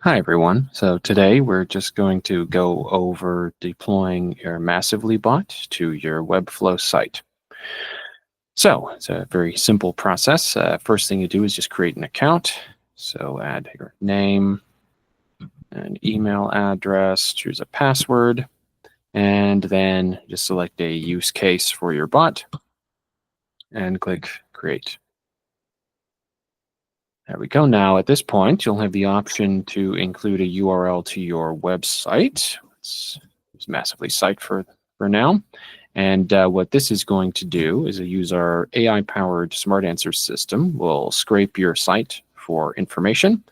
Hi, everyone. So today we're just going to go over deploying your Massively bot to your Webflow site. So it's a very simple process. First thing you do is just create an account. So add your name, an email address, choose a password, and then just select a use case for your bot and click Create. There we go. Now, at this point, you'll have the option to include a URL to your website. Let's use Massively site for now. And what this is going to do is use our AI-powered smart answer system. We'll scrape your site for information,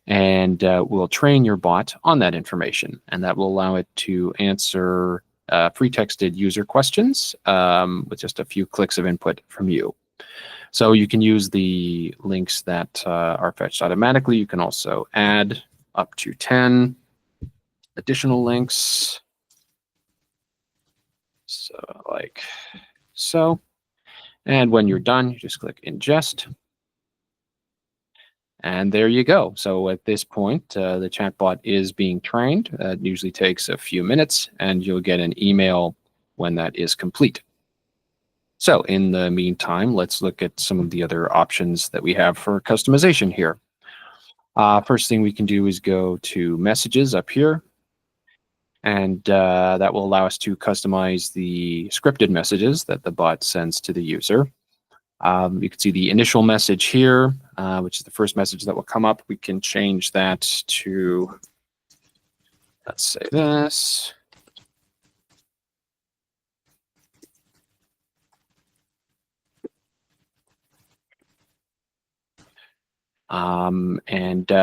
and we'll train your bot on that information. And that will allow it to answer free-texted user questions with just a few clicks of input from you. So you can use the links that are fetched automatically. You can also add up to 10 additional links. So like so. And when you're done, you just click ingest. And there you go. So at this point, the chatbot is being trained. It usually takes a few minutes, and you'll get an email when that is complete. So in the meantime, let's look at some of the other options that we have for customization here. First thing we can do is go to messages up here. And that will allow us to customize the scripted messages that the bot sends to the user. You can see the initial message here, which is the first message that will come up. We can change that to, let's say this.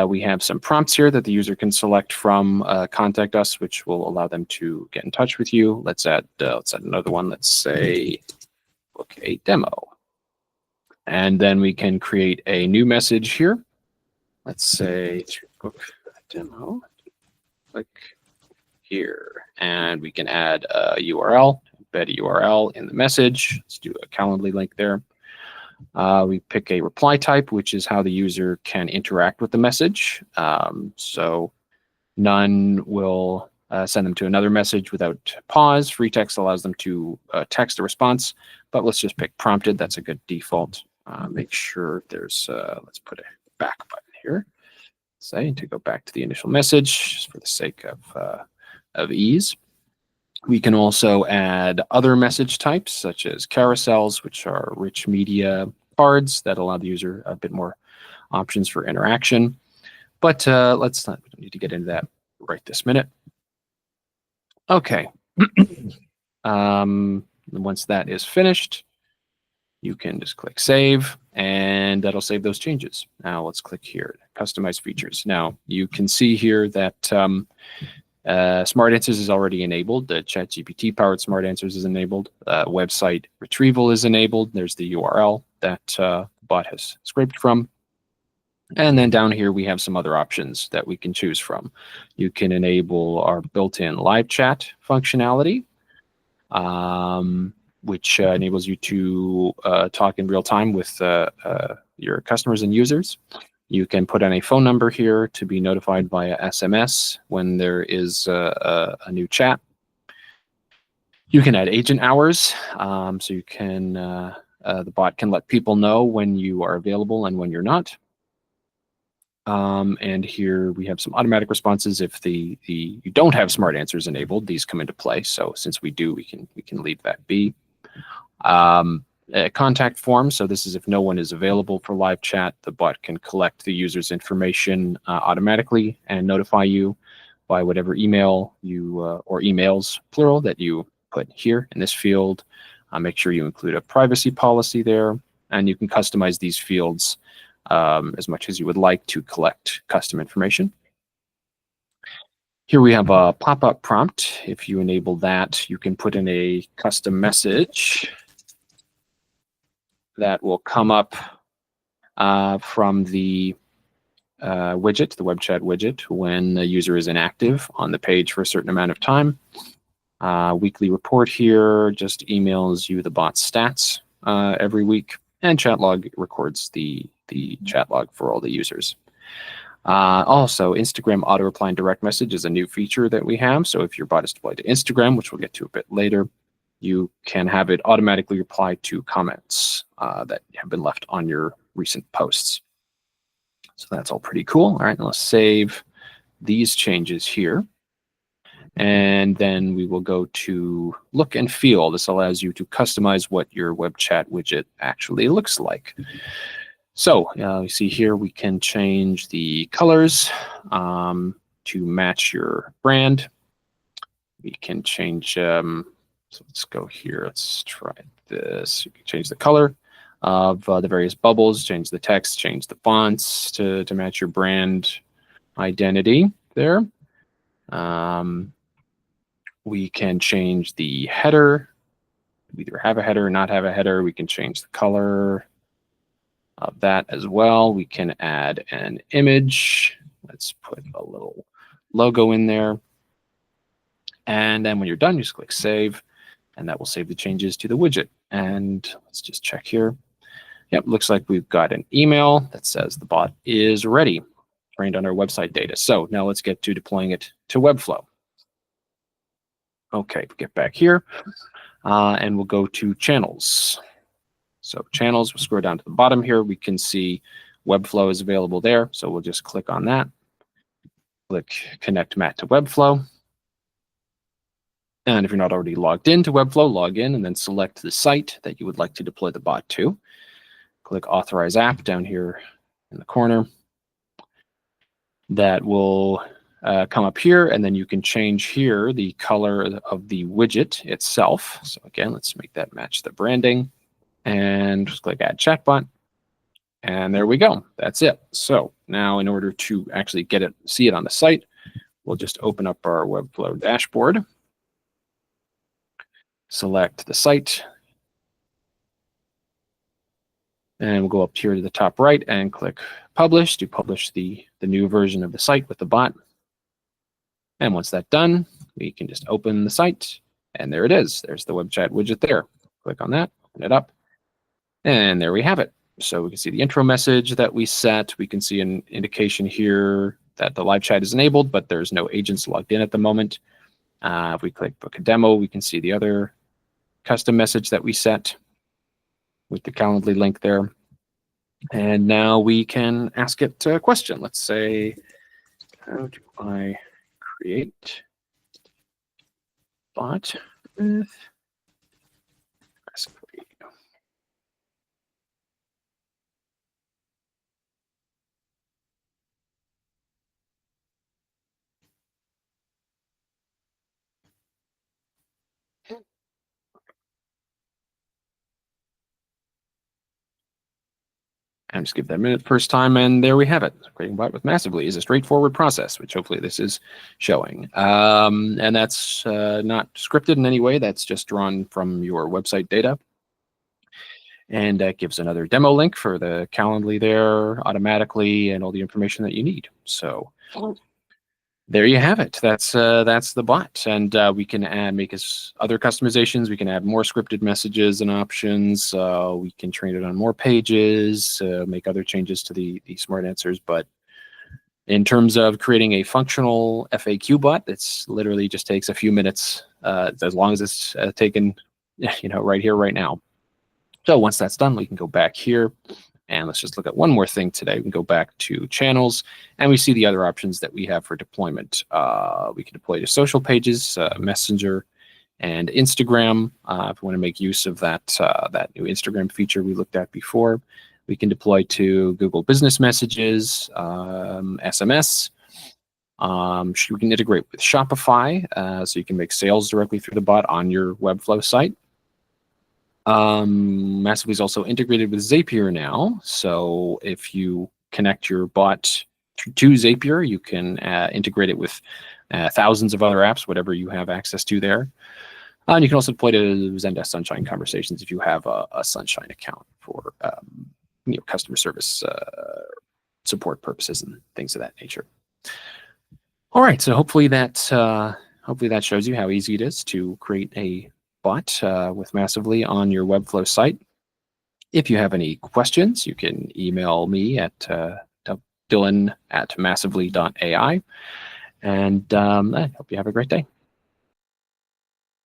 We have some prompts here that the user can select from Contact Us, which will allow them to get in touch with you. Let's add another one. Let's say book a demo. And then we can create a new message here. Let's say to book a demo, click here. And we can add a URL, embed a URL in the message. Let's do a Calendly link there. We pick a reply type, which is how the user can interact with the message. So none will send them to another message without pause. Free text allows them to text a response, but let's just pick prompted. That's a good default. Make sure there's, let's put a back button here, say, to go back to the initial message, just for the sake of ease. We can also add other message types, such as carousels, which are rich media cards that allow the user a bit more options for interaction. But we don't need to get into that right this minute. Okay. Once that is finished, you can just click Save, and that'll save those changes. Now let's click here, Customize Features. Now you can see here that Smart Answers is already enabled. The ChatGPT powered Smart Answers is enabled. Website retrieval is enabled. There's the URL that bot has scraped from. And then down here, we have some other options that we can choose from. You can enable our built-in live chat functionality, which enables you to talk in real time with your customers and users. You can put in a phone number here to be notified via SMS when there is a new chat. You can add agent hours, so you can the bot can let people know when you are available and when you're not. And here we have some automatic responses. If you don't have Smart Answers enabled, these come into play. So since we do, we can leave that be. A contact form. So this is if no one is available for live chat, the bot can collect the user's information automatically and notify you by whatever email you or emails plural that you put here in this field. Make sure you include a privacy policy there, and you can customize these fields as much as you would like to collect custom information. Here we have a pop-up prompt. If you enable that, you can put in a custom message that will come up from the widget, the web chat widget, when the user is inactive on the page for a certain amount of time. Weekly report here just emails you the bot's stats every week, and chat log records the chat log for all the users. Also, Instagram auto reply and direct message is a new feature that we have. So if your bot is deployed to Instagram, which we'll get to a bit later, you can have it automatically reply to comments that have been left on your recent posts. So that's all pretty cool. All right, now let's save these changes here. And then we will go to look and feel. This allows you to customize what your web chat widget actually looks like. So you see here we can change the colors to match your brand. We can change, so let's go here. Let's try this. You can change the color of the various bubbles, change the text, change the fonts to match your brand identity there. We can change the header. We either have a header or not have a header. We can change the color of that as well. We can add an image. Let's put a little logo in there. And then when you're done, you just click save, and that will save the changes to the widget. And let's just check here. Yep, looks like we've got an email that says the bot is ready, trained on our website data. So now let's get to deploying it to Webflow. Okay, we'll get back here and we'll go to channels. So channels, we'll scroll down to the bottom here. We can see Webflow is available there. So we'll just click on that. Click Connect Matt to Webflow. And if you're not already logged into Webflow, log in and then select the site that you would like to deploy the bot to. Click Authorize App down here in the corner. That will come up here, and then you can change here the color of the widget itself. So again, let's make that match the branding, and just click Add Chatbot, and there we go. That's it. So now, in order to actually see it on the site, we'll just open up our Webflow dashboard, select the site, and we'll go up here to the top right and click Publish to publish the new version of the site with the bot. And once that's done, we can just open the site, and there it is. There's the web chat widget there. Click on that, open it up, and there we have it. So we can see the intro message that we set. We can see an indication here that the live chat is enabled, but there's no agents logged in at the moment. If we click Book a Demo, we can see the other custom message that we set with the Calendly link there. And now we can ask it a question. Let's say, how do I create bot with Massively? And just give that a minute first time, and there we have it. Creating a bot with Massively is a straightforward process, which hopefully this is showing. And that's not scripted in any way. That's just drawn from your website data. And that gives another demo link for the Calendly there automatically and all the information that you need. So there you have it. That's the bot, and we can make other customizations. We can add more scripted messages and options. We can train it on more pages, make other changes to the smart answers. But in terms of creating a functional FAQ bot, it's literally just takes a few minutes, as long as it's taken, right here, right now. So once that's done, we can go back here. And let's just look at one more thing today. We can go back to channels, and we see the other options that we have for deployment. We can deploy to social pages, Messenger, and Instagram. If we want to make use of that new Instagram feature we looked at before, we can deploy to Google Business Messages, SMS. We can integrate with Shopify, so you can make sales directly through the bot on your Webflow site. Massively is also integrated with Zapier now. So if you connect your bot to Zapier, you can integrate it with thousands of other apps, whatever you have access to there. And you can also deploy to Zendesk Sunshine Conversations if you have a Sunshine account for customer service support purposes and things of that nature. All right, so hopefully that shows you how easy it is to create a bot with Massively on your Webflow site. If you have any questions, you can email me at Dylan at massively.ai. And I hope you have a great day.